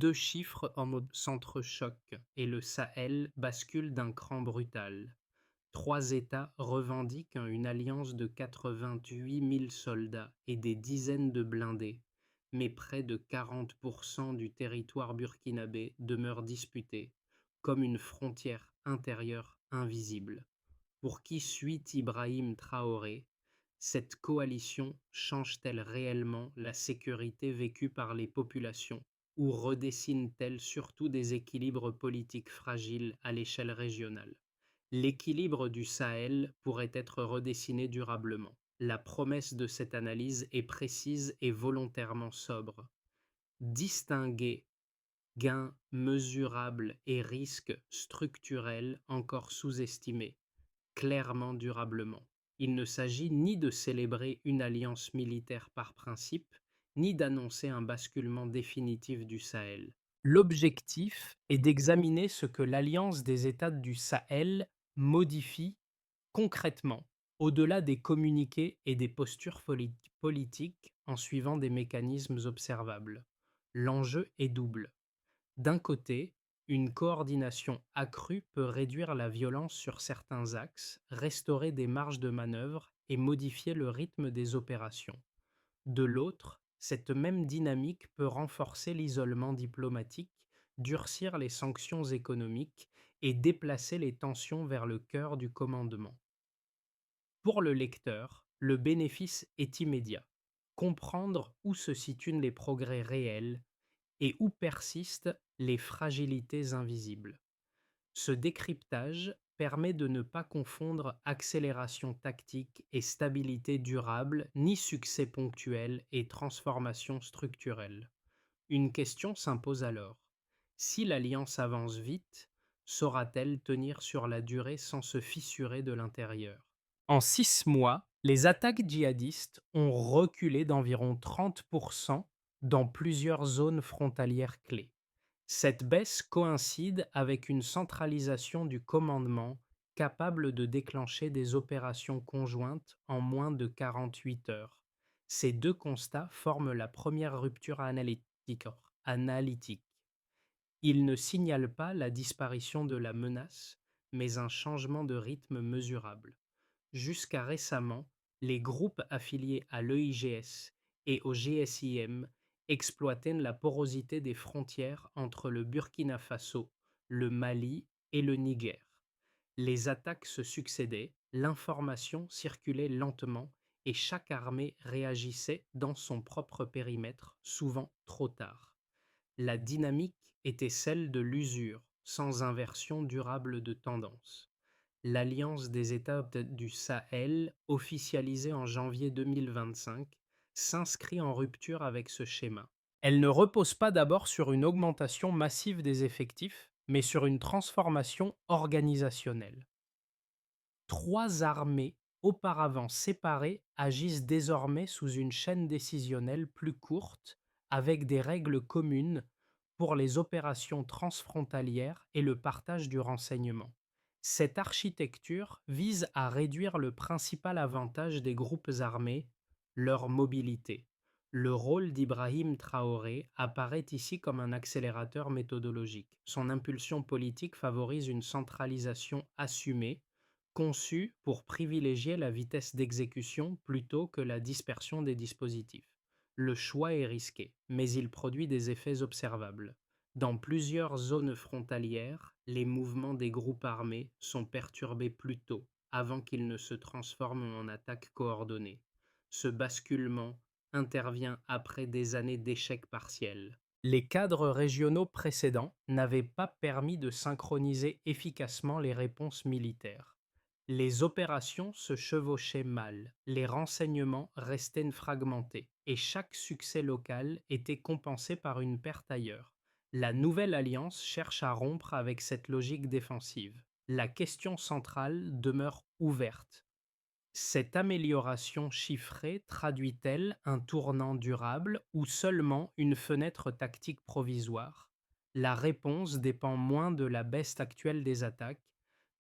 Deux chiffres en mode s'entrechoquent et le Sahel bascule d'un cran brutal. Trois États revendiquent une alliance de 88 000 soldats et des dizaines de blindés, mais près de 40% du territoire burkinabé demeure disputé, comme une frontière intérieure invisible. Pour qui suit Ibrahim Traoré, cette coalition change-t-elle réellement la sécurité vécue par les populations ou redessine-t-elle surtout des équilibres politiques fragiles à l'échelle régionale? L'équilibre du Sahel pourrait être redessiné durablement. La promesse de cette analyse est précise et volontairement sobre. Distinguer gains mesurables et risques structurels encore sous-estimés, clairement durablement. Il ne s'agit ni de célébrer une alliance militaire par principe, ni d'annoncer un basculement définitif du Sahel. L'objectif est d'examiner ce que l'Alliance des États du Sahel modifie concrètement, au-delà des communiqués et des postures politiques en suivant des mécanismes observables. L'enjeu est double. D'un côté, une coordination accrue peut réduire la violence sur certains axes, restaurer des marges de manœuvre et modifier le rythme des opérations. De l'autre, cette même dynamique peut renforcer l'isolement diplomatique, durcir les sanctions économiques et déplacer les tensions vers le cœur du commandement. Pour le lecteur, le bénéfice est immédiat. Comprendre où se situent les progrès réels et où persistent les fragilités invisibles. Ce décryptage permet de ne pas confondre accélération tactique et stabilité durable, ni succès ponctuel et transformation structurelle. Une question s'impose alors. Si l'alliance avance vite, saura-t-elle tenir sur la durée sans se fissurer de l'intérieur? En 6 mois, les attaques djihadistes ont reculé d'environ 30% dans plusieurs zones frontalières clés. Cette baisse coïncide avec une centralisation du commandement capable de déclencher des opérations conjointes en moins de 48 heures. Ces deux constats forment la première rupture analytique. Ils ne signalent pas la disparition de la menace, mais un changement de rythme mesurable. Jusqu'à récemment, les groupes affiliés à l'EIGS et au GSIM exploitaient la porosité des frontières entre le Burkina Faso, le Mali et le Niger. Les attaques se succédaient, l'information circulait lentement et chaque armée réagissait dans son propre périmètre, souvent trop tard. La dynamique était celle de l'usure, sans inversion durable de tendance. L'Alliance des États du Sahel, officialisée en janvier 2025, s'inscrit en rupture avec ce schéma. Elle ne repose pas d'abord sur une augmentation massive des effectifs, mais sur une transformation organisationnelle. Trois armées auparavant séparées agissent désormais sous une chaîne décisionnelle plus courte, avec des règles communes pour les opérations transfrontalières et le partage du renseignement. Cette architecture vise à réduire le principal avantage des groupes armés, leur mobilité. Le rôle d'Ibrahim Traoré apparaît ici comme un accélérateur méthodologique. Son impulsion politique favorise une centralisation assumée, conçue pour privilégier la vitesse d'exécution plutôt que la dispersion des dispositifs. Le choix est risqué, mais il produit des effets observables. Dans plusieurs zones frontalières, les mouvements des groupes armés sont perturbés plus tôt, avant qu'ils ne se transforment en attaques coordonnées. Ce basculement intervient après des années d'échecs partiels. Les cadres régionaux précédents n'avaient pas permis de synchroniser efficacement les réponses militaires. Les opérations se chevauchaient mal, les renseignements restaient fragmentés, et chaque succès local était compensé par une perte ailleurs. La nouvelle alliance cherche à rompre avec cette logique défensive. La question centrale demeure ouverte. Cette amélioration chiffrée traduit-elle un tournant durable ou seulement une fenêtre tactique provisoire? La réponse dépend moins de la baisse actuelle des attaques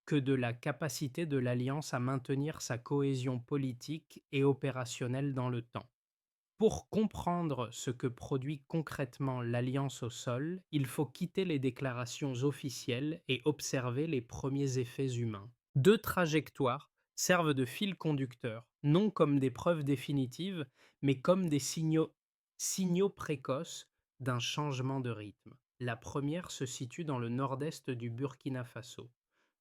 que de la capacité de l'Alliance à maintenir sa cohésion politique et opérationnelle dans le temps. Pour comprendre ce que produit concrètement l'Alliance au sol, il faut quitter les déclarations officielles et observer les premiers effets humains. Deux trajectoires servent de fil conducteur, non comme des preuves définitives, mais comme des signaux précoces d'un changement de rythme. La première se situe dans le nord-est du Burkina Faso.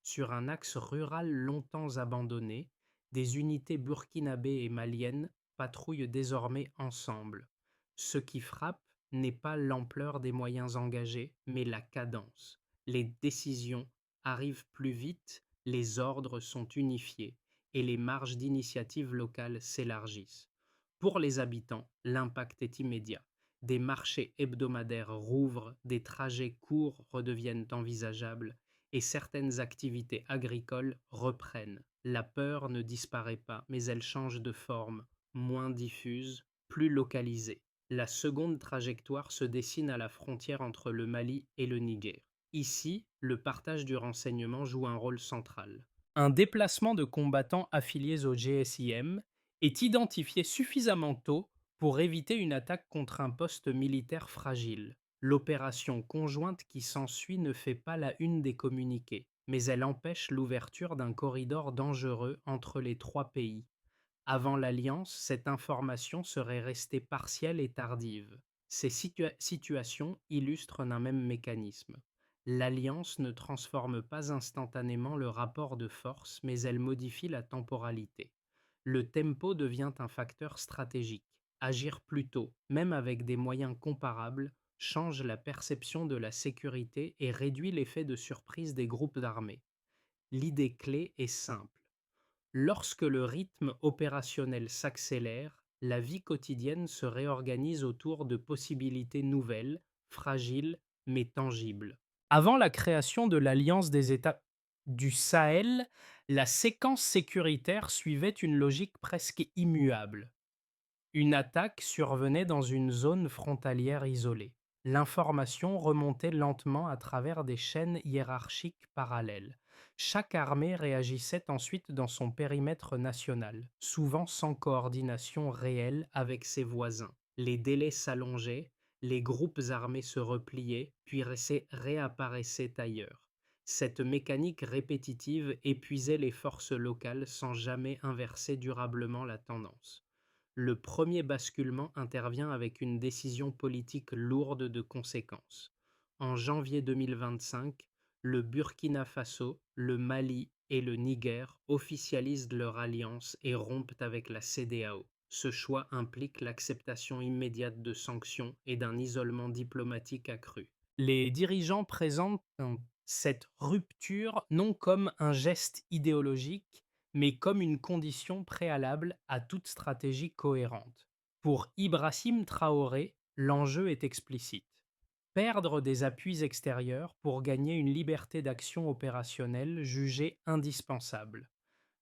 Sur un axe rural longtemps abandonné, des unités burkinabées et maliennes patrouillent désormais ensemble. Ce qui frappe n'est pas l'ampleur des moyens engagés, mais la cadence. Les décisions arrivent plus vite, les ordres sont unifiés et les marges d'initiative locale s'élargissent. Pour les habitants, l'impact est immédiat. Des marchés hebdomadaires rouvrent, des trajets courts redeviennent envisageables et certaines activités agricoles reprennent. La peur ne disparaît pas, mais elle change de forme, moins diffuse, plus localisée. La seconde trajectoire se dessine à la frontière entre le Mali et le Niger. Ici, le partage du renseignement joue un rôle central. Un déplacement de combattants affiliés au GSIM est identifié suffisamment tôt pour éviter une attaque contre un poste militaire fragile. L'opération conjointe qui s'ensuit ne fait pas la une des communiqués, mais elle empêche l'ouverture d'un corridor dangereux entre les trois pays. Avant l'Alliance, cette information serait restée partielle et tardive. Ces situations illustrent un même mécanisme. L'Alliance ne transforme pas instantanément le rapport de force, mais elle modifie la temporalité. Le tempo devient un facteur stratégique. Agir plus tôt, même avec des moyens comparables, change la perception de la sécurité et réduit l'effet de surprise des groupes d'armées. L'idée clé est simple. Lorsque le rythme opérationnel s'accélère, la vie quotidienne se réorganise autour de possibilités nouvelles, fragiles mais tangibles. Avant la création de l'Alliance des États du Sahel, la séquence sécuritaire suivait une logique presque immuable. Une attaque survenait dans une zone frontalière isolée. L'information remontait lentement à travers des chaînes hiérarchiques parallèles. Chaque armée réagissait ensuite dans son périmètre national, souvent sans coordination réelle avec ses voisins. Les délais s'allongeaient, les groupes armés se repliaient, puis réapparaissaient ailleurs. Cette mécanique répétitive épuisait les forces locales sans jamais inverser durablement la tendance. Le premier basculement intervient avec une décision politique lourde de conséquences. En janvier 2025, le Burkina Faso, le Mali et le Niger officialisent leur alliance et rompent avec la CEDEAO. Ce choix implique l'acceptation immédiate de sanctions et d'un isolement diplomatique accru. Les dirigeants présentent cette rupture non comme un geste idéologique, mais comme une condition préalable à toute stratégie cohérente. Pour Ibrahim Traoré, l'enjeu est explicite. Perdre des appuis extérieurs pour gagner une liberté d'action opérationnelle jugée indispensable.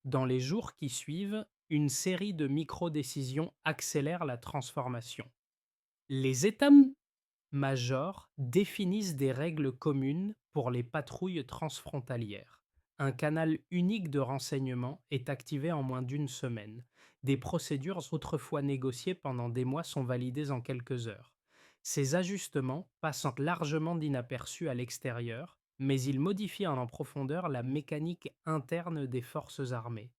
Dans les jours qui suivent, une série de micro-décisions accélère la transformation. Les états-majors définissent des règles communes pour les patrouilles transfrontalières. Un canal unique de renseignement est activé en moins d'une semaine. Des procédures autrefois négociées pendant des mois sont validées en quelques heures. Ces ajustements passent largement d'inaperçus à l'extérieur, mais ils modifient en profondeur la mécanique interne des forces armées.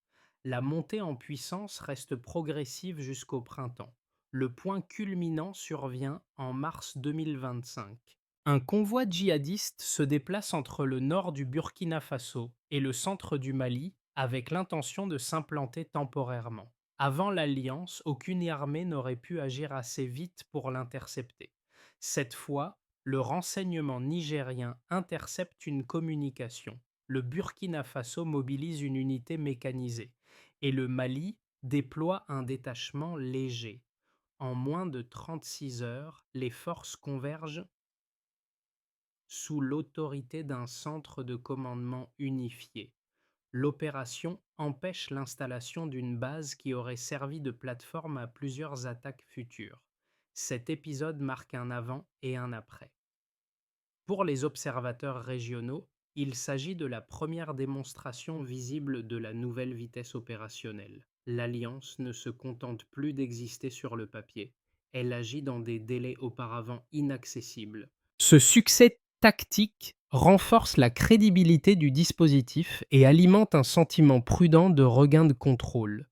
La montée en puissance reste progressive jusqu'au printemps. Le point culminant survient en mars 2025. Un convoi djihadiste se déplace entre le nord du Burkina Faso et le centre du Mali avec l'intention de s'implanter temporairement. Avant l'Alliance, aucune armée n'aurait pu agir assez vite pour l'intercepter. Cette fois, le renseignement nigérien intercepte une communication. Le Burkina Faso mobilise une unité mécanisée et le Mali déploie un détachement léger. En moins de 36 heures, les forces convergent sous l'autorité d'un centre de commandement unifié. L'opération empêche l'installation d'une base qui aurait servi de plateforme à plusieurs attaques futures. Cet épisode marque un avant et un après. Pour les observateurs régionaux, il s'agit de la première démonstration visible de la nouvelle vitesse opérationnelle. L'Alliance ne se contente plus d'exister sur le papier, Elle agit dans des délais auparavant inaccessibles. Ce succès tactique renforce la crédibilité du dispositif et alimente un sentiment prudent de regain de contrôle.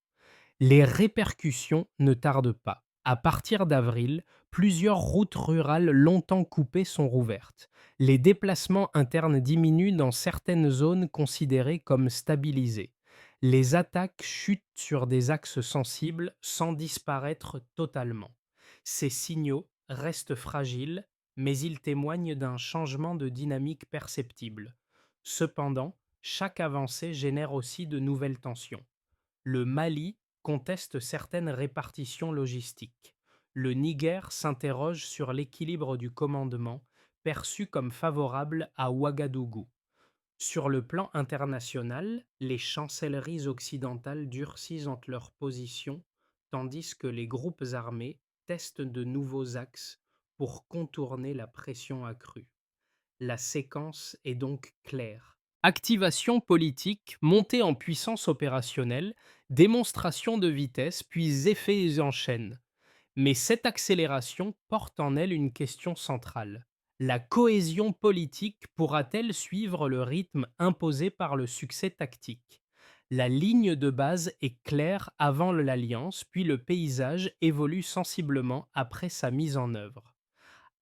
Les répercussions ne tardent pas. À partir d'avril, plusieurs routes rurales longtemps coupées sont rouvertes. Les déplacements internes diminuent dans certaines zones considérées comme stabilisées. Les attaques chutent sur des axes sensibles sans disparaître totalement. Ces signaux restent fragiles, mais ils témoignent d'un changement de dynamique perceptible. Cependant, chaque avancée génère aussi de nouvelles tensions. Le Mali conteste certaines répartitions logistiques. Le Niger s'interroge sur l'équilibre du commandement, perçu comme favorable à Ouagadougou. Sur le plan international, les chancelleries occidentales durcissent entre leurs positions, tandis que les groupes armés testent de nouveaux axes pour contourner la pression accrue. La séquence est donc claire. Activation politique, montée en puissance opérationnelle, démonstration de vitesse, puis effets en chaîne. Mais cette accélération porte en elle une question centrale. La cohésion politique pourra-t-elle suivre le rythme imposé par le succès tactique? La ligne de base est claire avant l'alliance, puis le paysage évolue sensiblement après sa mise en œuvre.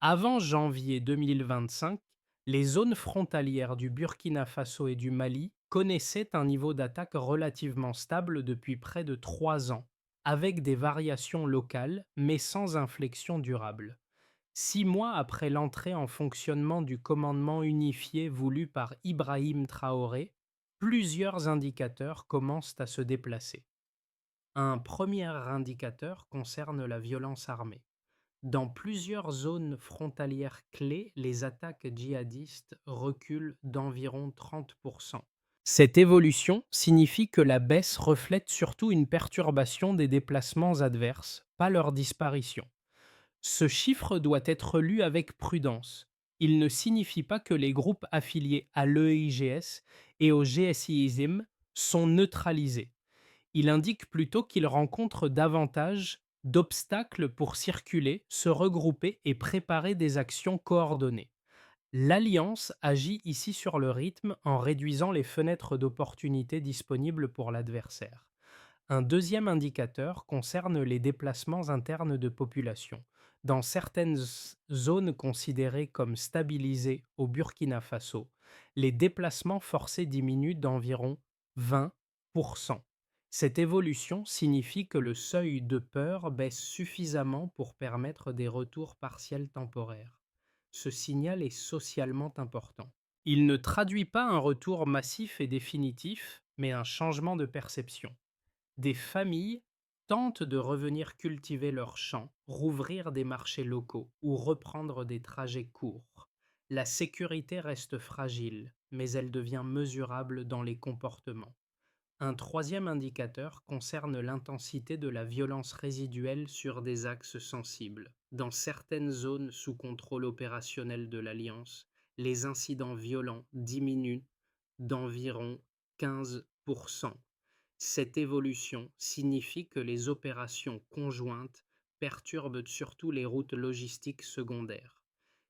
Avant janvier 2025, les zones frontalières du Burkina Faso et du Mali connaissaient un niveau d'attaque relativement stable depuis près de 3 ans, avec des variations locales mais sans inflexion durable. 6 mois après l'entrée en fonctionnement du commandement unifié voulu par Ibrahim Traoré, plusieurs indicateurs commencent à se déplacer. Un premier indicateur concerne la violence armée. Dans plusieurs zones frontalières clés, les attaques djihadistes reculent d'environ 30%. Cette évolution signifie que la baisse reflète surtout une perturbation des déplacements adverses, pas leur disparition. Ce chiffre doit être lu avec prudence. Il ne signifie pas que les groupes affiliés à l'EIGS et au GSISM sont neutralisés. Il indique plutôt qu'ils rencontrent davantage d'obstacles pour circuler, se regrouper et préparer des actions coordonnées. L'alliance agit ici sur le rythme en réduisant les fenêtres d'opportunité disponibles pour l'adversaire. Un deuxième indicateur concerne les déplacements internes de population. Dans certaines zones considérées comme stabilisées au Burkina Faso, les déplacements forcés diminuent d'environ 20%. Cette évolution signifie que le seuil de peur baisse suffisamment pour permettre des retours partiels temporaires. Ce signal est socialement important. Il ne traduit pas un retour massif et définitif, mais un changement de perception. Des familles tentent de revenir cultiver leurs champs, rouvrir des marchés locaux ou reprendre des trajets courts. La sécurité reste fragile, mais elle devient mesurable dans les comportements. Un troisième indicateur concerne l'intensité de la violence résiduelle sur des axes sensibles. Dans certaines zones sous contrôle opérationnel de l'Alliance, les incidents violents diminuent d'environ 15%. Cette évolution signifie que les opérations conjointes perturbent surtout les routes logistiques secondaires.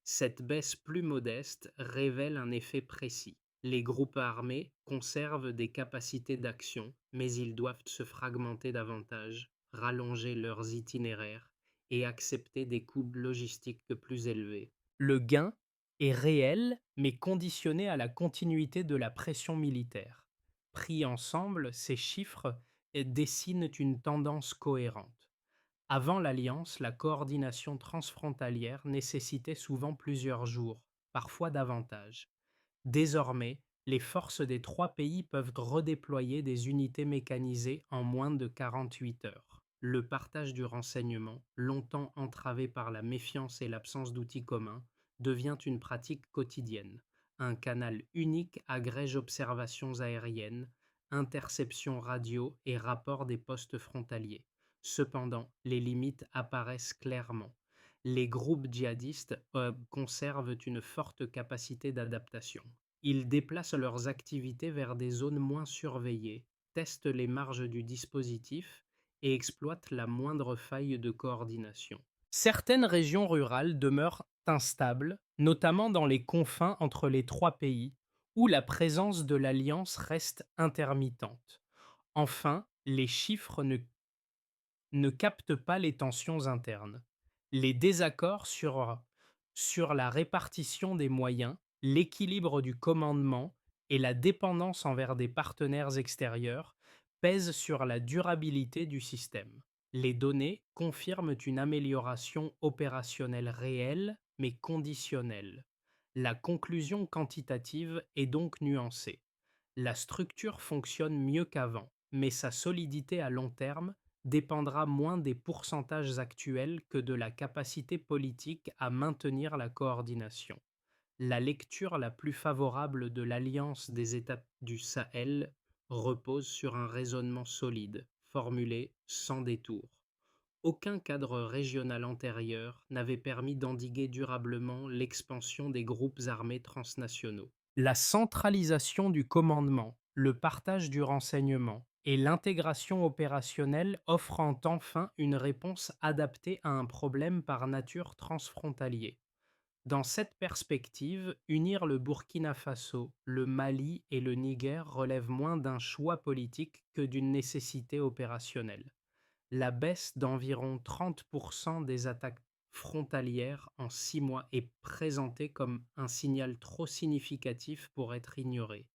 Cette baisse plus modeste révèle un effet précis. Les groupes armés conservent des capacités d'action, mais ils doivent se fragmenter davantage, rallonger leurs itinéraires et accepter des coûts logistiques plus élevés. Le gain est réel, mais conditionné à la continuité de la pression militaire. Pris ensemble, ces chiffres dessinent une tendance cohérente. Avant l'alliance, la coordination transfrontalière nécessitait souvent plusieurs jours, parfois davantage. Désormais, les forces des 3 pays peuvent redéployer des unités mécanisées en moins de 48 heures. Le partage du renseignement, longtemps entravé par la méfiance et l'absence d'outils communs, devient une pratique quotidienne. Un canal unique agrège observations aériennes, interceptions radio et rapports des postes frontaliers. Cependant, les limites apparaissent clairement. Les groupes djihadistes conservent une forte capacité d'adaptation. Ils déplacent leurs activités vers des zones moins surveillées, testent les marges du dispositif et exploitent la moindre faille de coordination. Certaines régions rurales demeurent instables, notamment dans les confins entre les trois pays, où la présence de l'alliance reste intermittente. Enfin, les chiffres ne captent pas les tensions internes. Les désaccords sur la répartition des moyens, l'équilibre du commandement et la dépendance envers des partenaires extérieurs pèsent sur la durabilité du système. Les données confirment une amélioration opérationnelle réelle mais conditionnelle. La conclusion quantitative est donc nuancée. La structure fonctionne mieux qu'avant, mais sa solidité à long terme dépendra moins des pourcentages actuels que de la capacité politique à maintenir la coordination. La lecture la plus favorable de l'Alliance des États du Sahel repose sur un raisonnement solide, formulé sans détour. Aucun cadre régional antérieur n'avait permis d'endiguer durablement l'expansion des groupes armés transnationaux. La centralisation du commandement, le partage du renseignement et l'intégration opérationnelle offrant enfin une réponse adaptée à un problème par nature transfrontalier. Dans cette perspective, unir le Burkina Faso, le Mali et le Niger relève moins d'un choix politique que d'une nécessité opérationnelle. La baisse d'environ 30% des attaques frontalières en 6 mois est présentée comme un signal trop significatif pour être ignoré.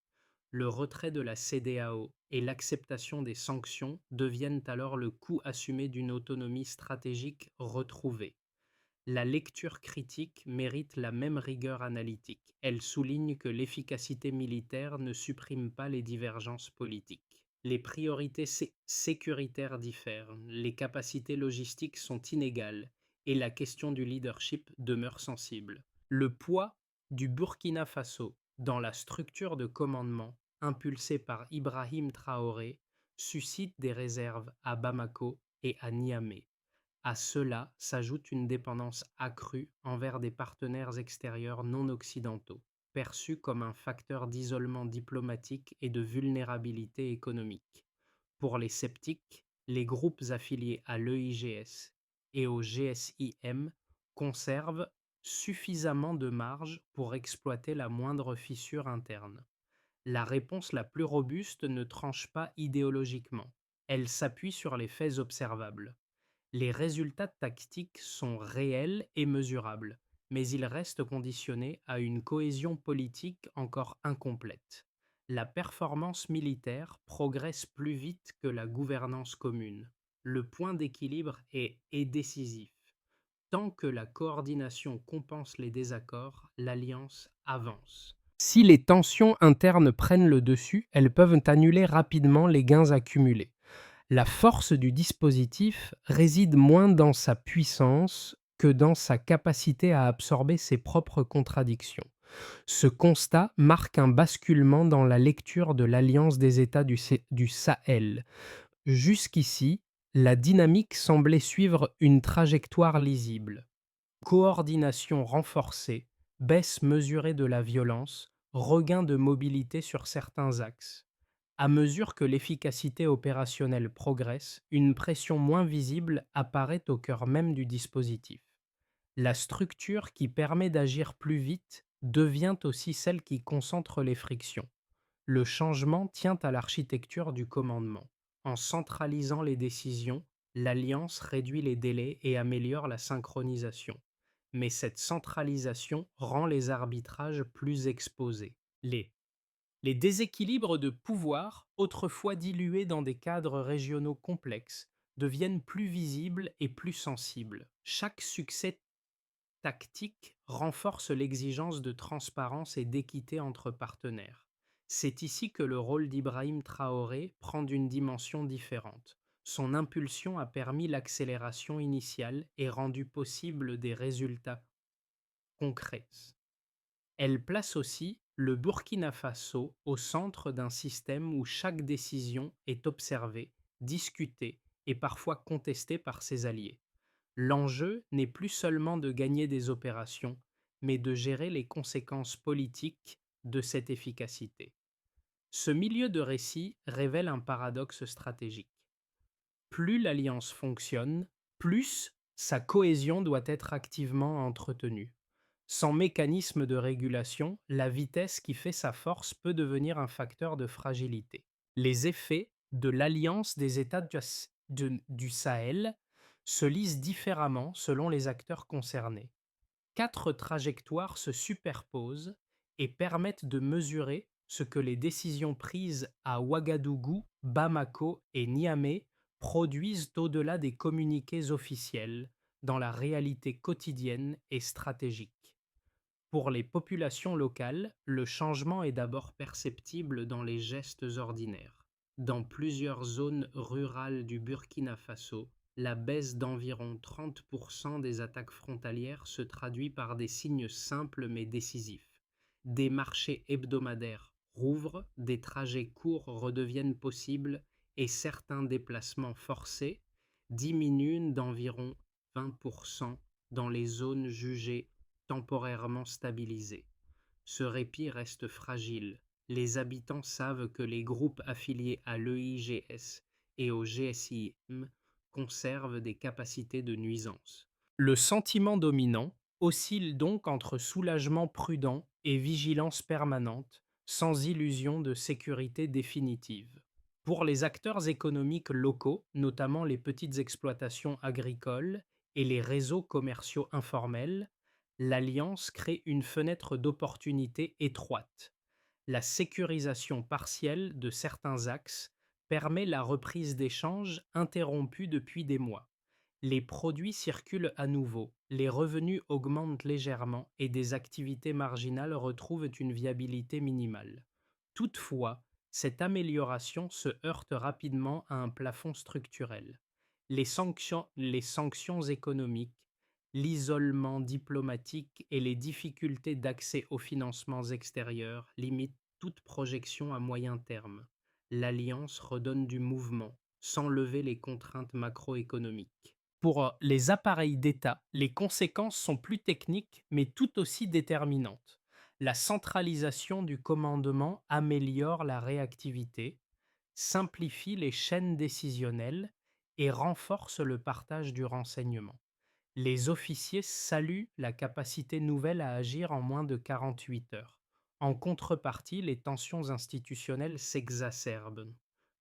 Le retrait de la CEDEAO et l'acceptation des sanctions deviennent alors le coût assumé d'une autonomie stratégique retrouvée. La lecture critique mérite la même rigueur analytique. Elle souligne que l'efficacité militaire ne supprime pas les divergences politiques. Les priorités sécuritaires diffèrent, les capacités logistiques sont inégales et la question du leadership demeure sensible. Le poids du Burkina Faso dans la structure de commandement impulsée par Ibrahim Traoré suscite des réserves à Bamako et à Niamey. À cela s'ajoute une dépendance accrue envers des partenaires extérieurs non occidentaux, perçus comme un facteur d'isolement diplomatique et de vulnérabilité économique. Pour les sceptiques, les groupes affiliés à l'EIGS et au GSIM conservent suffisamment de marge pour exploiter la moindre fissure interne. La réponse la plus robuste ne tranche pas idéologiquement, elle s'appuie sur les faits observables. Les résultats tactiques sont réels et mesurables, mais ils restent conditionnés à une cohésion politique encore incomplète. La performance militaire progresse plus vite que la gouvernance commune. Le point d'équilibre est décisif. Tant que la coordination compense les désaccords, l'alliance avance. Si les tensions internes prennent le dessus, elles peuvent annuler rapidement les gains accumulés. La force du dispositif réside moins dans sa puissance que dans sa capacité à absorber ses propres contradictions. Ce constat marque un basculement dans la lecture de l'Alliance des États du Sahel. Jusqu'ici, la dynamique semblait suivre une trajectoire lisible. Coordination renforcée, baisse mesurée de la violence, regain de mobilité sur certains axes. À mesure que l'efficacité opérationnelle progresse, une pression moins visible apparaît au cœur même du dispositif. La structure qui permet d'agir plus vite devient aussi celle qui concentre les frictions. Le changement tient à l'architecture du commandement. En centralisant les décisions, l'alliance réduit les délais et améliore la synchronisation. Mais cette centralisation rend les arbitrages plus exposés. Les déséquilibres de pouvoir, autrefois dilués dans des cadres régionaux complexes, deviennent plus visibles et plus sensibles. Chaque succès tactique renforce l'exigence de transparence et d'équité entre partenaires. C'est ici que le rôle d'Ibrahim Traoré prend une dimension différente. Son impulsion a permis l'accélération initiale et rendu possible des résultats concrets. Elle place aussi le Burkina Faso au centre d'un système où chaque décision est observée, discutée et parfois contestée par ses alliés. L'enjeu n'est plus seulement de gagner des opérations, mais de gérer les conséquences politiques de cette efficacité. Ce milieu de récit révèle un paradoxe stratégique. Plus l'alliance fonctionne, plus Sa cohésion doit être activement entretenue. Sans mécanisme de régulation, la vitesse qui fait sa force peut devenir un facteur de fragilité. Les effets de l'alliance des États du Sahel se lisent différemment selon les acteurs concernés. Quatre trajectoires se superposent et permettent de mesurer ce que les décisions prises à Ouagadougou, Bamako et Niamey produisent au-delà des communiqués officiels, dans la réalité quotidienne et stratégique. Pour les populations locales, le changement est d'abord perceptible dans les gestes ordinaires. Dans plusieurs zones rurales du Burkina Faso, la baisse d'environ 30% des attaques frontalières se traduit par des signes simples mais décisifs. Des marchés hebdomadaires rouvrent, des trajets courts redeviennent possibles et certains déplacements forcés diminuent d'environ 20% dans les zones jugées temporairement stabilisées. Ce répit reste fragile. Les habitants savent que les groupes affiliés à l'EIGS et au GSIM conservent des capacités de nuisance. Le sentiment dominant oscille donc entre soulagement prudent et vigilance permanente, sans illusion de sécurité définitive. Pour les acteurs économiques locaux, notamment les petites exploitations agricoles et les réseaux commerciaux informels, l'alliance crée une fenêtre d'opportunité étroite. La sécurisation partielle de certains axes permet la reprise d'échanges interrompus depuis des mois. Les produits circulent à nouveau, les revenus augmentent légèrement et des activités marginales retrouvent une viabilité minimale. Toutefois, cette amélioration se heurte rapidement à un plafond structurel. Les sanctions économiques, l'isolement diplomatique et les difficultés d'accès aux financements extérieurs limitent toute projection à moyen terme. L'alliance redonne du mouvement, sans lever les contraintes macroéconomiques. Pour les appareils d'État, les conséquences sont plus techniques mais tout aussi déterminantes. La centralisation du commandement améliore la réactivité, simplifie les chaînes décisionnelles et renforce le partage du renseignement. Les officiers saluent la capacité nouvelle à agir en moins de 48 heures. En contrepartie, les tensions institutionnelles s'exacerbent.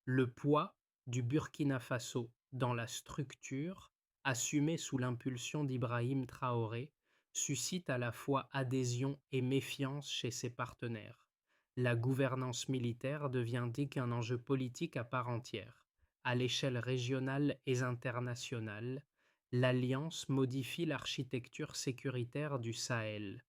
Le poids du Burkina Faso dans la structure, assumé sous l'impulsion d'Ibrahim Traoré, suscite à la fois adhésion et méfiance chez ses partenaires. La gouvernance militaire devient dès qu'un enjeu politique à part entière. À l'échelle régionale et internationale, l'Alliance modifie l'architecture sécuritaire du Sahel.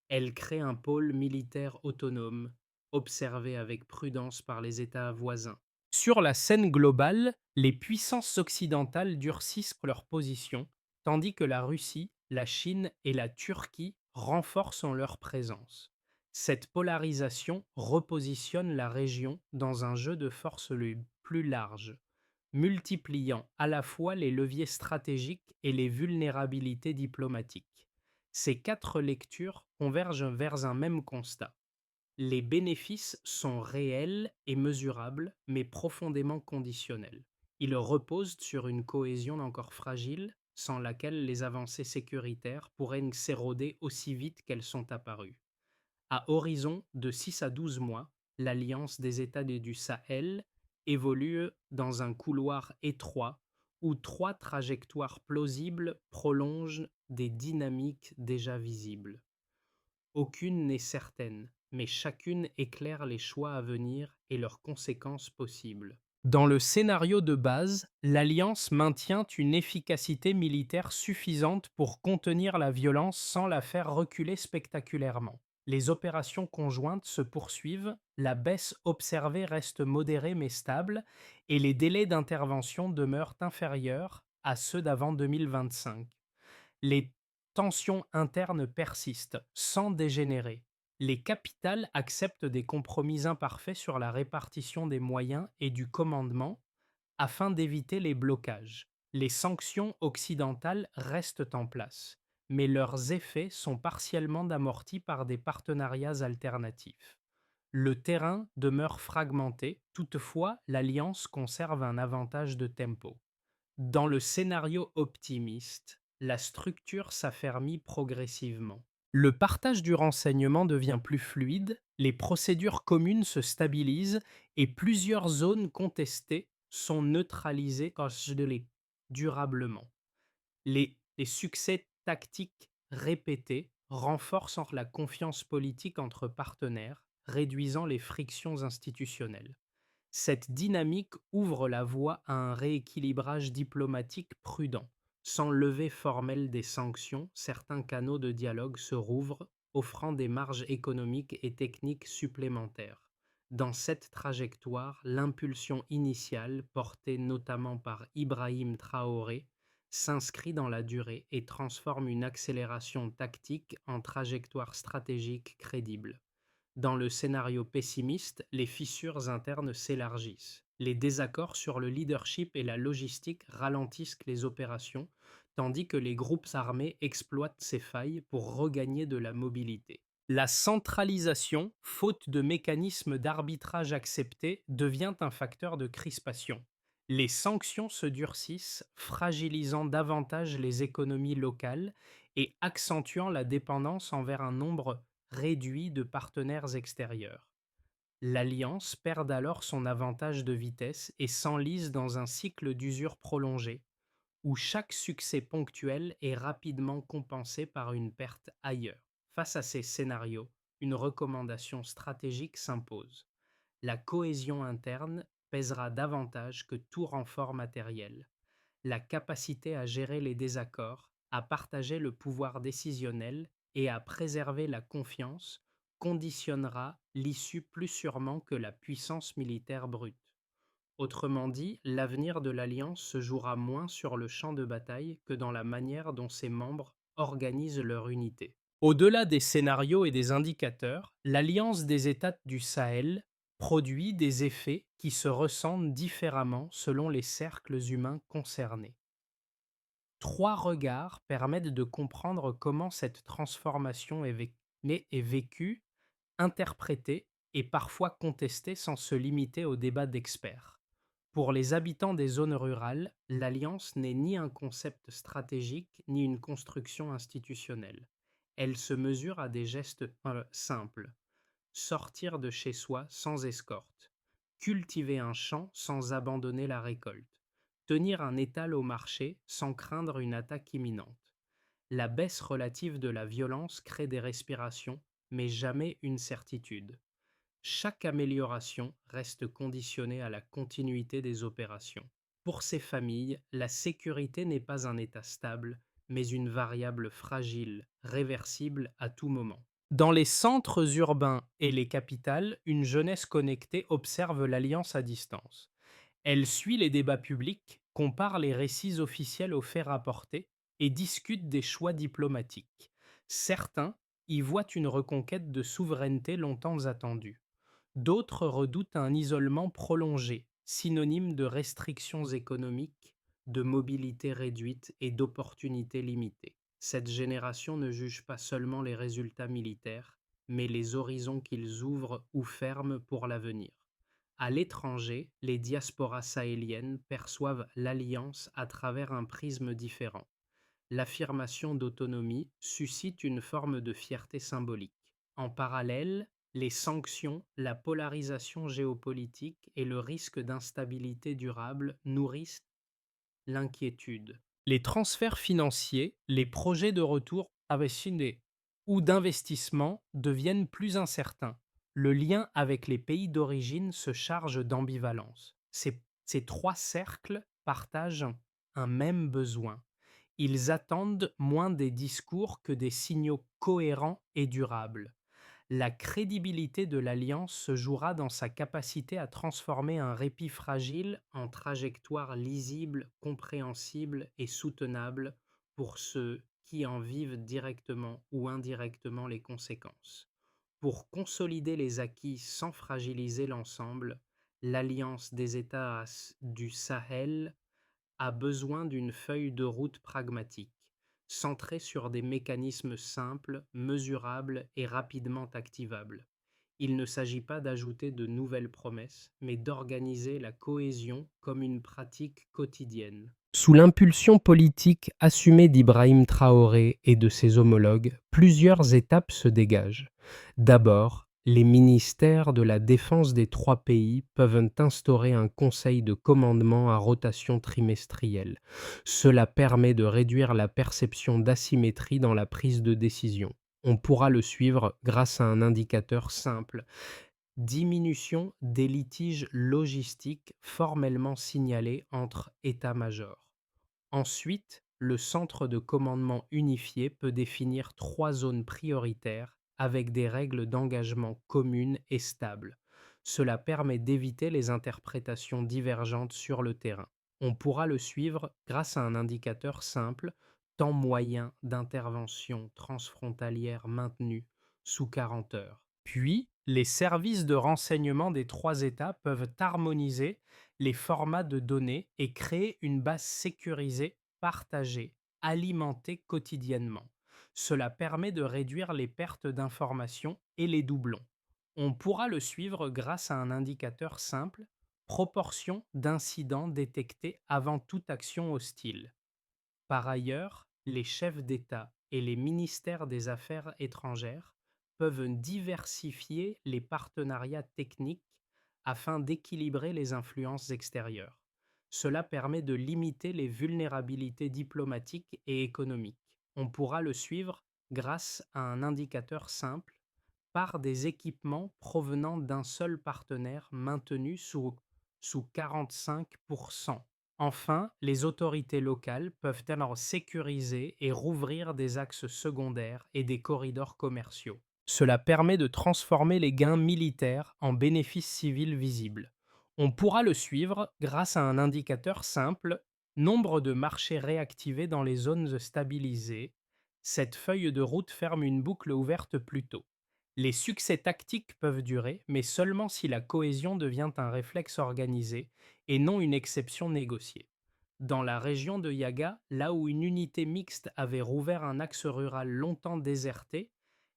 Elle crée un pôle militaire autonome, observé avec prudence par les États voisins. Sur la scène globale, les puissances occidentales durcissent leur position, tandis que la Russie, la Chine et la Turquie renforcent leur présence. Cette polarisation repositionne la région dans un jeu de forces plus large, multipliant à la fois les leviers stratégiques et les vulnérabilités diplomatiques. Ces quatre lectures convergent vers un même constat. Les bénéfices sont réels et mesurables, mais profondément conditionnels. Ils reposent sur une cohésion encore fragile, sans laquelle les avancées sécuritaires pourraient s'éroder aussi vite qu'elles sont apparues. À horizon de 6 à 12 mois, l'Alliance des États du Sahel évolue dans un couloir étroit où trois trajectoires plausibles prolongent des dynamiques déjà visibles. Aucune n'est certaine, mais chacune éclaire les choix à venir et leurs conséquences possibles. Dans le scénario de base, l'Alliance maintient une efficacité militaire suffisante pour contenir la violence sans la faire reculer spectaculairement. Les opérations conjointes se poursuivent, la baisse observée reste modérée mais stable, et les délais d'intervention demeurent inférieurs à ceux d'avant 2025. Les tensions internes persistent, sans dégénérer. Les capitales acceptent des compromis imparfaits sur la répartition des moyens et du commandement afin d'éviter les blocages. Les sanctions occidentales restent en place, mais leurs effets sont partiellement amortis par des partenariats alternatifs. Le terrain demeure fragmenté, toutefois l'alliance conserve un avantage de tempo. Dans le scénario optimiste, la structure s'affermit progressivement. Le partage du renseignement devient plus fluide, les procédures communes se stabilisent et plusieurs zones contestées sont neutralisées durablement. Les succès tactiques répétés renforcent la confiance politique entre partenaires, réduisant les frictions institutionnelles. Cette dynamique ouvre la voie à un rééquilibrage diplomatique prudent. Sans levée formelle des sanctions, certains canaux de dialogue se rouvrent, offrant des marges économiques et techniques supplémentaires. Dans cette trajectoire, l'impulsion initiale, portée notamment par Ibrahim Traoré, s'inscrit dans la durée et transforme une accélération tactique en trajectoire stratégique crédible. Dans le scénario pessimiste, les fissures internes s'élargissent. Les désaccords sur le leadership et la logistique ralentissent les opérations, tandis que les groupes armés exploitent ces failles pour regagner de la mobilité. La centralisation, faute de mécanismes d'arbitrage acceptés, devient un facteur de crispation. Les sanctions se durcissent, fragilisant davantage les économies locales et accentuant la dépendance envers un nombre réduit de partenaires extérieurs. L'alliance perd alors son avantage de vitesse et s'enlise dans un cycle d'usure prolongé, où chaque succès ponctuel est rapidement compensé par une perte ailleurs. Face à ces scénarios, une recommandation stratégique s'impose. La cohésion interne pèsera davantage que tout renfort matériel. La capacité à gérer les désaccords, à partager le pouvoir décisionnel et à préserver la confiance conditionnera l'issue plus sûrement que la puissance militaire brute. Autrement dit, l'avenir de l'Alliance se jouera moins sur le champ de bataille que dans la manière dont ses membres organisent leur unité. Au-delà des scénarios et des indicateurs, l'Alliance des États du Sahel produit des effets qui se ressentent différemment selon les cercles humains concernés. Trois regards permettent de comprendre comment cette transformation est vécue, interprétée et parfois contestée sans se limiter au débat d'experts. Pour les habitants des zones rurales, l'alliance n'est ni un concept stratégique ni une construction institutionnelle. Elle se mesure à des gestes simples. Sortir de chez soi sans escorte. Cultiver un champ sans abandonner la récolte. Tenir un étal au marché sans craindre une attaque imminente. La baisse relative de la violence crée des respirations, mais jamais une certitude. Chaque amélioration reste conditionnée à la continuité des opérations. Pour ces familles, la sécurité n'est pas un état stable, mais une variable fragile, réversible à tout moment. Dans les centres urbains et les capitales, une jeunesse connectée observe l'alliance à distance. Elle suit les débats publics, compare les récits officiels aux faits rapportés et discute des choix diplomatiques. Certains y voient une reconquête de souveraineté longtemps attendue. D'autres redoutent un isolement prolongé, synonyme de restrictions économiques, de mobilité réduite et d'opportunités limitées. Cette génération ne juge pas seulement les résultats militaires, mais les horizons qu'ils ouvrent ou ferment pour l'avenir. À l'étranger, les diasporas sahéliennes perçoivent l'alliance à travers un prisme différent. L'affirmation d'autonomie suscite une forme de fierté symbolique. En parallèle, les sanctions, la polarisation géopolitique et le risque d'instabilité durable nourrissent l'inquiétude. Les transferts financiers, les projets de retour investis ou d'investissement deviennent plus incertains. Le lien avec les pays d'origine se charge d'ambivalence. Ces trois cercles partagent un même besoin. Ils attendent moins des discours que des signaux cohérents et durables. La crédibilité de l'alliance se jouera dans sa capacité à transformer un répit fragile en trajectoire lisible, compréhensible et soutenable pour ceux qui en vivent directement ou indirectement les conséquences. Pour consolider les acquis sans fragiliser l'ensemble, l'Alliance des États du Sahel a besoin d'une feuille de route pragmatique, centrée sur des mécanismes simples, mesurables et rapidement activables. Il ne s'agit pas d'ajouter de nouvelles promesses, mais d'organiser la cohésion comme une pratique quotidienne. Sous l'impulsion politique assumée d'Ibrahim Traoré et de ses homologues, plusieurs étapes se dégagent. D'abord, les ministères de la Défense des trois pays peuvent instaurer un conseil de commandement à rotation trimestrielle. Cela permet de réduire la perception d'asymétrie dans la prise de décision. On pourra le suivre grâce à un indicateur simple: diminution des litiges logistiques formellement signalés entre états-majors. Ensuite, le centre de commandement unifié peut définir trois zones prioritaires avec des règles d'engagement communes et stables. Cela permet d'éviter les interprétations divergentes sur le terrain. On pourra le suivre grâce à un indicateur simple: temps moyen d'intervention transfrontalière maintenu sous 40 heures. Puis, les services de renseignement des trois États peuvent harmoniser les formats de données et créer une base sécurisée, partagée, alimentée quotidiennement. Cela permet de réduire les pertes d'informations et les doublons. On pourra le suivre grâce à un indicateur simple: proportion d'incidents détectés avant toute action hostile. Par ailleurs, les chefs d'État et les ministères des Affaires étrangères peuvent diversifier les partenariats techniques afin d'équilibrer les influences extérieures. Cela permet de limiter les vulnérabilités diplomatiques et économiques. On pourra le suivre grâce à un indicateur simple: par des équipements provenant d'un seul partenaire maintenus sous 45%. Enfin, les autorités locales peuvent alors sécuriser et rouvrir des axes secondaires et des corridors commerciaux. Cela permet de transformer les gains militaires en bénéfices civils visibles. On pourra le suivre grâce à un indicateur simple: nombre de marchés réactivés dans les zones stabilisées. Cette feuille de route ferme une boucle ouverte plus tôt. Les succès tactiques peuvent durer, mais seulement si la cohésion devient un réflexe organisé et non une exception négociée. Dans la région de Yaga, là où une unité mixte avait rouvert un axe rural longtemps déserté,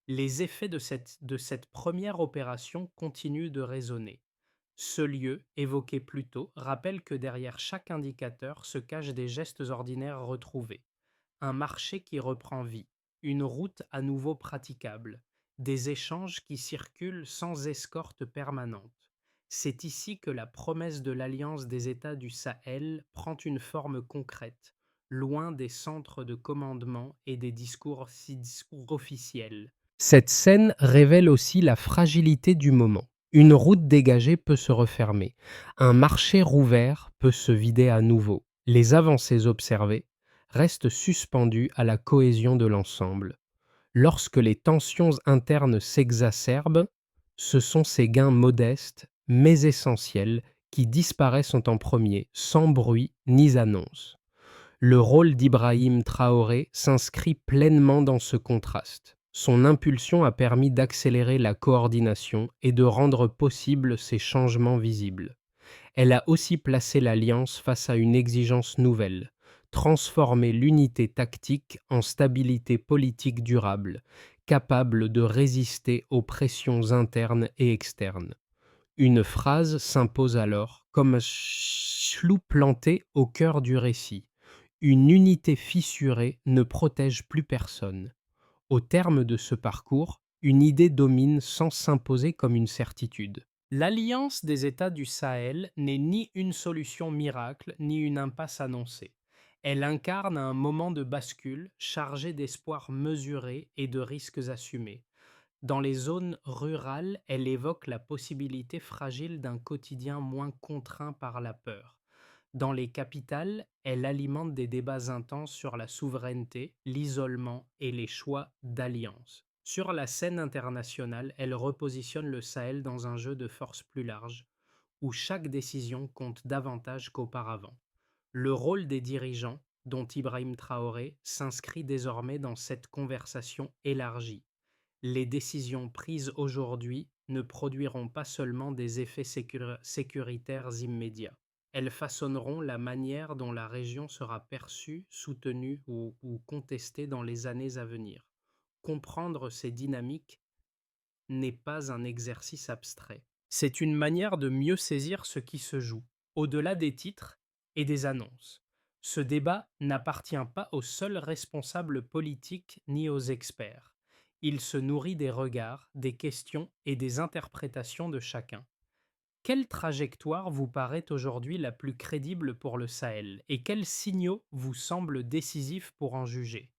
les effets de cette première opération continuent de résonner. Ce lieu, évoqué plus tôt, rappelle que derrière chaque indicateur se cachent des gestes ordinaires retrouvés: un marché qui reprend vie, une route à nouveau praticable, des échanges qui circulent sans escorte permanente. C'est ici que la promesse de l'Alliance des États du Sahel prend une forme concrète, loin des centres de commandement et des discours officiels. Cette scène révèle aussi la fragilité du moment. Une route dégagée peut se refermer, un marché rouvert peut se vider à nouveau. Les avancées observées restent suspendues à la cohésion de l'ensemble. Lorsque les tensions internes s'exacerbent, ce sont ces gains modestes mais essentiels qui disparaissent en premier, sans bruit ni annonce. Le rôle d'Ibrahim Traoré s'inscrit pleinement dans ce contraste. Son impulsion a permis d'accélérer la coordination et de rendre possibles ces changements visibles. Elle a aussi placé l'Alliance face à une exigence nouvelle: transformer l'unité tactique en stabilité politique durable, capable de résister aux pressions internes et externes. Une phrase s'impose alors comme un clou planté au cœur du récit: une unité fissurée ne protège plus personne. Au terme de ce parcours, une idée domine sans s'imposer comme une certitude. L'Alliance des États du Sahel n'est ni une solution miracle, ni une impasse annoncée. Elle incarne un moment de bascule chargé d'espoirs mesurés et de risques assumés. Dans les zones rurales, elle évoque la possibilité fragile d'un quotidien moins contraint par la peur. Dans les capitales, elle alimente des débats intenses sur la souveraineté, l'isolement et les choix d'alliance. Sur la scène internationale, elle repositionne le Sahel dans un jeu de force plus large, où chaque décision compte davantage qu'auparavant. Le rôle des dirigeants, dont Ibrahim Traoré, s'inscrit désormais dans cette conversation élargie. Les décisions prises aujourd'hui ne produiront pas seulement des effets sécuritaires immédiats. Elles façonneront la manière dont la région sera perçue, soutenue ou contestée dans les années à venir. Comprendre ces dynamiques n'est pas un exercice abstrait. C'est une manière de mieux saisir ce qui se joue, au-delà des titres et des annonces. Ce débat n'appartient pas aux seuls responsables politiques ni aux experts. Il se nourrit des regards, des questions et des interprétations de chacun. Quelle trajectoire vous paraît aujourd'hui la plus crédible pour le Sahel et quels signaux vous semblent décisifs pour en juger?